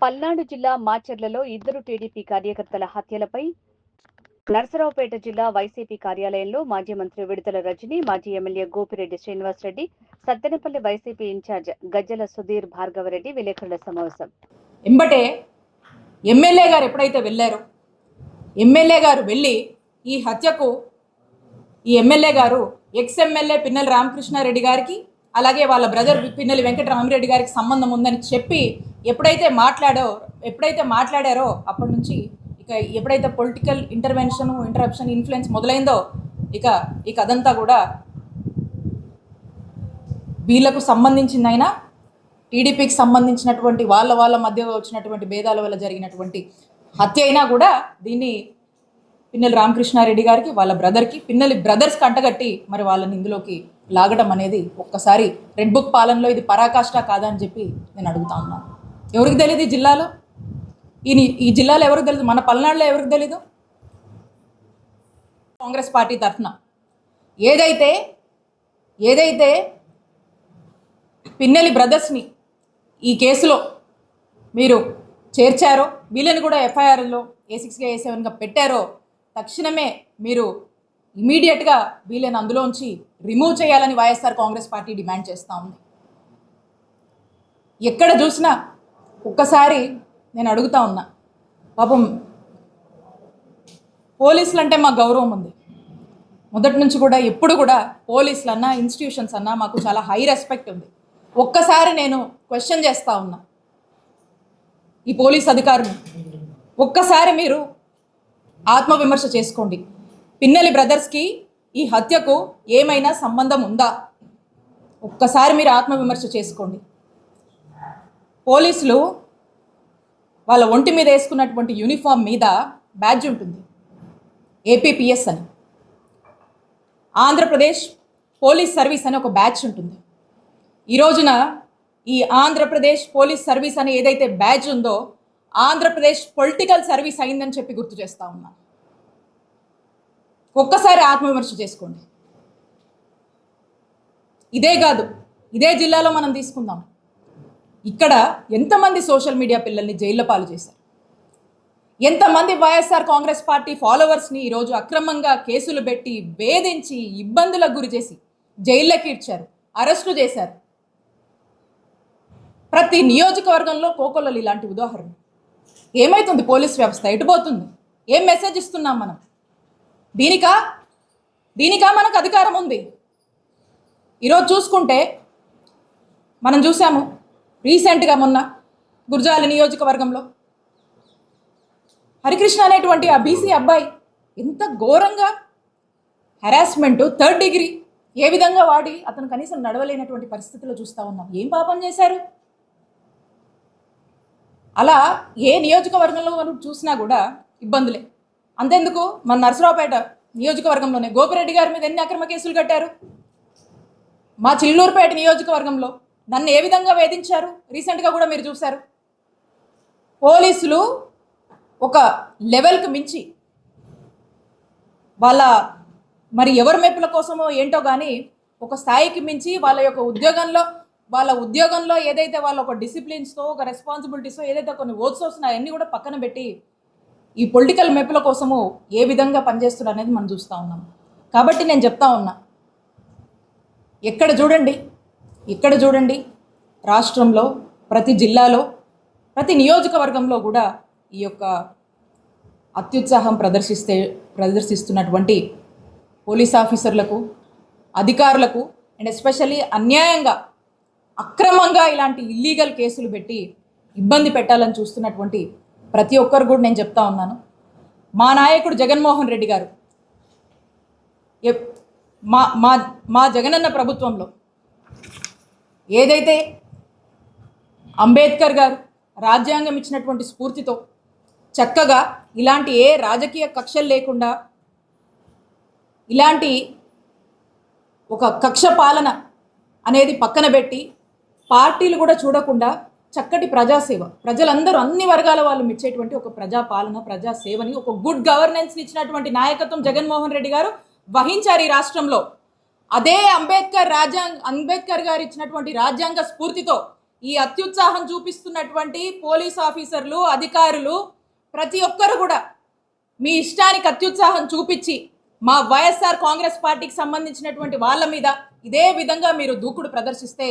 పల్నాడు జిల్లా మాచర్లలో ఇద్దరు టీడీపీ కార్యకర్తల హత్యలపై నర్సరావుపేట జిల్లా వైసీపీ కార్యాలయంలో మాజీ మంత్రి విడుదల రజని, మాజీ ఎమ్మెల్యే గోపిరెడ్డి శ్రీనివాసరెడ్డి, సత్తెనపల్లి వైసీపీ ఇన్ఛార్జ్ గజ్జల సుధీర్ భార్గవరెడ్డి విలేకరుల సమావేశం. ఎంబటే ఎమ్మెల్యే గారు ఎప్పుడైతే వెళ్ళారో, ఎమ్మెల్యే గారు వెళ్ళి ఈ హత్యకు ఈ ఎమ్మెల్యే గారు ఎక్స్ ఎమ్మెల్యే పిన్నెల రామకృష్ణారెడ్డి గారికి అలాగే వాళ్ళ బ్రదర్ పిన్నెల వెంకటరామరెడ్డి గారికి సంబంధం ఉందని చెప్పి ఎప్పుడైతే మాట్లాడారో అప్పటి నుంచి ఇక ఎప్పుడైతే పొలిటికల్ ఇంటరప్షన్ ఇన్ఫ్లుయెన్స్ మొదలైందో ఇక ఈ కథంతా కూడా వీళ్ళకు సంబంధించిందైనా టీడీపీకి సంబంధించినటువంటి వాళ్ళ మధ్య వచ్చినటువంటి భేదాల వల్ల జరిగినటువంటి హత్య అయినా కూడా దీన్ని పిన్నెల రామకృష్ణారెడ్డి గారికి వాళ్ళ బ్రదర్కి పిన్నెలి బ్రదర్స్కి అంటగట్టి మరి వాళ్ళని ఇందులోకి లాగడం అనేది ఒక్కసారి రెడ్ బుక్ పాలనలో ఇది పరాకాష్ట కాదా అని చెప్పి నేను అడుగుతా ఉన్నాను. ఎవరికి తెలియదు ఈ జిల్లాలో, ఈ జిల్లాలో ఎవరికి తెలియదు, మన పల్నాడులో ఎవరికి తెలీదు? కాంగ్రెస్ పార్టీ తరఫున ఏదైతే పిన్నెలి బ్రదర్స్ని ఈ కేసులో మీరు చేర్చారో, వీళ్ళని కూడా ఎఫ్ఐఆర్లో A6గా A7గా పెట్టారో, తక్షణమే మీరు ఇమీడియట్గా వీళ్ళని అందులోంచి రిమూవ్ చేయాలని వైఎస్ఆర్ కాంగ్రెస్ పార్టీ డిమాండ్ చేస్తూ ఉంది. ఎక్కడ చూసినా ఒక్కసారి నేను అడుగుతా ఉన్నా, పాపం పోలీసులు అంటే మాకు గౌరవం ఉంది, మొదటి నుంచి కూడా ఎప్పుడు కూడా పోలీసులు అన్నా ఇన్స్టిట్యూషన్స్ అన్నా మాకు చాలా హై రెస్పెక్ట్ ఉంది. ఒక్కసారి నేను క్వశ్చన్ చేస్తూ ఉన్నా ఈ పోలీస్ అధికారులు, ఒక్కసారి మీరు ఆత్మవిమర్శ చేసుకోండి. పిన్నెలి బ్రదర్స్కి ఈ హత్యకు ఏమైనా సంబంధం ఉందా? ఒక్కసారి మీరు ఆత్మవిమర్శ చేసుకోండి. పోలీసులు వాళ్ళ ఒంటి మీద వేసుకున్నటువంటి యూనిఫామ్ మీద బ్యాడ్జ్ ఉంటుంది, APPS అని. ఆంధ్రప్రదేశ్ పోలీస్ సర్వీస్ అని ఒక బ్యాడ్జ్ ఉంటుంది. ఈ రోజున ఈ ఆంధ్రప్రదేశ్ పోలీస్ సర్వీస్ అని ఏదైతే బ్యాడ్జ్ ఉందో ఆంధ్రప్రదేశ్ పొలిటికల్ సర్వీస్ అయిందని చెప్పి గుర్తు చేస్తూ ఉన్నా. ఒక్కసారి ఆత్మవిమర్శ చేసుకోండి. ఇదే కాదు, ఇదే జిల్లాలో మనం తీసుకుందాం, ఇక్కడ ఎంతమంది సోషల్ మీడియా పిల్లల్ని జైల్లో పాలు చేశారు, ఎంతమంది వైఎస్ఆర్ కాంగ్రెస్ పార్టీ ఫాలోవర్స్ని ఈరోజు అక్రమంగా కేసులు పెట్టి వేధించి ఇబ్బందులకు గురి చేసి జైల్లోకి ఇచ్చారు, అరెస్టు చేశారు. ప్రతి నియోజకవర్గంలో కోకొల్లలు ఇలాంటి ఉదాహరణ. ఏమవుతుంది పోలీస్ వ్యవస్థ, ఎటుపోతుంది? ఏం మెసేజ్ ఇస్తున్నాం మనం? దీనికా మనకు అధికారం ఉంది? ఈరోజు చూసుకుంటే మనం చూసాము రీసెంట్గా మొన్న గుర్జాల నియోజకవర్గంలో హరికృష్ణ అనేటువంటి ఆ బీసీ అబ్బాయి ఎంత ఘోరంగా హెరాస్మెంటు 3rd డిగ్రీ ఏ విధంగా వాడి అతను కనీసం నడవలేనటువంటి పరిస్థితిలో చూస్తూ ఉన్నాం. ఏం పాపం చేశారు? అలా ఏ నియోజకవర్గంలో మనం చూసినా కూడా ఇబ్బందులే. అంతెందుకు మన నర్సరావుపేట నియోజకవర్గంలోనే గోపిరెడ్డి గారి మీద ఎన్ని అక్రమ కేసులు కట్టారు. మా చిల్లూరుపేట నియోజకవర్గంలో నన్ను ఏ విధంగా వేధించారు రీసెంట్గా కూడా మీరు చూశారు. పోలీసులు ఒక లెవెల్కి మించి వాళ్ళ మరి ఎవరి మెప్పుల కోసమో ఏంటో కానీ ఒక స్థాయికి మించి వాళ్ళ ఉద్యోగంలో ఏదైతే వాళ్ళ ఒక డిసిప్లిన్స్తో ఒక రెస్పాన్సిబిలిటీస్తో ఏదైతే కొన్ని ఓట్స్ వస్తున్నాయో అన్నీ కూడా పక్కన పెట్టి ఈ పొలిటికల్ మెప్పుల కోసము ఏ విధంగా పనిచేస్తున్నారు అనేది మనం చూస్తూ ఉన్నాం. కాబట్టి నేను చెప్తా ఉన్నా, ఎక్కడ చూడండి రాష్ట్రంలో ప్రతి జిల్లాలో ప్రతి నియోజకవర్గంలో కూడా ఈ యొక్క అత్యుత్సాహం ప్రదర్శిస్తున్నటువంటి పోలీస్ ఆఫీసర్లకు, అధికారులకు అండ్ ఎస్పెషల్లీ అన్యాయంగా అక్రమంగా ఇలాంటి ఇల్లీగల్ కేసులు పెట్టి ఇబ్బంది పెట్టాలని చూస్తున్నటువంటి ప్రతి ఒక్కరు కూడా నేను చెప్తా ఉన్నాను, మా నాయకుడు జగన్మోహన్ రెడ్డి గారు మా జగనన్న ప్రభుత్వంలో ఏదైతే అంబేద్కర్ గారు రాజ్యాంగం ఇచ్చినటువంటి స్ఫూర్తితో చక్కగా ఇలాంటి ఏ రాజకీయ కక్షలు లేకుండా ఇలాంటి ఒక కక్ష పాలన అనేది పక్కన పెట్టి పార్టీలు కూడా చూడకుండా చక్కటి ప్రజాసేవ, ప్రజలందరూ అన్ని వర్గాల వాళ్ళు మెచ్చేటువంటి ఒక ప్రజాపాలన, ప్రజాసేవని, ఒక గుడ్ గవర్నెన్స్ని ఇచ్చినటువంటి నాయకత్వం జగన్మోహన్ రెడ్డి గారు వహించారు ఈ రాష్ట్రంలో. అదే అంబేద్కర్ గారు ఇచ్చినటువంటి రాజ్యాంగ స్ఫూర్తితో ఈ అత్యుత్సాహం చూపిస్తున్నటువంటి పోలీస్ ఆఫీసర్లు, అధికారులు ప్రతి ఒక్కరు కూడా మీ ఇష్టానికి అత్యుత్సాహం చూపించి మా వైఎస్ఆర్ కాంగ్రెస్ పార్టీకి సంబంధించినటువంటి వాళ్ళ మీద ఇదే విధంగా మీరు దూకుడు ప్రదర్శిస్తే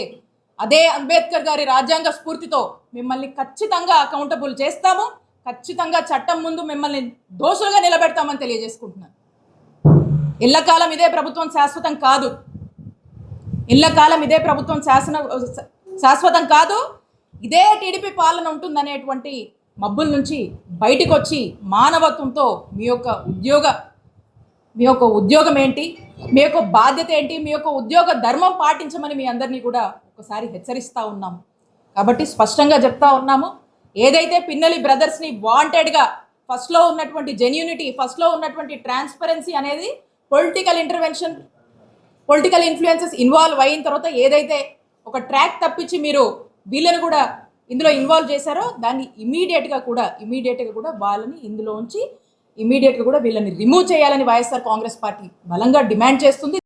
అదే అంబేద్కర్ గారి రాజ్యాంగ స్ఫూర్తితో మిమ్మల్ని ఖచ్చితంగా అకౌంటబుల్ చేస్తాము, ఖచ్చితంగా చట్టం ముందు మిమ్మల్ని దోషులుగా నిలబెడతామని తెలియజేసుకుంటున్నాను. ఇళ్లకాలం ఇదే ప్రభుత్వం శాశ్వతం కాదు. ఇళ్లకాలం ఇదే ప్రభుత్వం శాశ్వతం కాదు. ఇదే టీడీపీ పాలన ఉంటుందనేటువంటి మబ్బుల నుంచి బయటికి వచ్చి మానవత్వంతో మీ యొక్క ఉద్యోగం ఏంటి, మీ యొక్క బాధ్యత ఏంటి, మీ యొక్క ఉద్యోగ ధర్మం పాటించమని మీ అందరినీ కూడా ఒకసారి హెచ్చరిస్తూ ఉన్నాము. కాబట్టి స్పష్టంగా చెప్తా ఉన్నాము, ఏదైతే పిన్నెల్లి బ్రదర్స్ని వాంటెడ్గా ఫస్ట్లో ఉన్నటువంటి జెన్యూనిటీ, ఫస్ట్లో ఉన్నటువంటి ట్రాన్స్పరెన్సీ అనేది political intervention, political influences involve అయిన తర్వాత ఏదైతే ఒక ట్రాక్ తప్పించి మీరు వీళ్ళని కూడా ఇందులో ఇన్వాల్వ్ చేశారో దాన్ని ఇమీడియట్గా కూడా వాళ్ళని ఇందులోంచి ఇమీడియట్గా కూడా వీళ్ళని రిమూవ్ చేయాలని వైఎస్ఆర్ కాంగ్రెస్ పార్టీ బలంగా డిమాండ్ చేస్తుంది.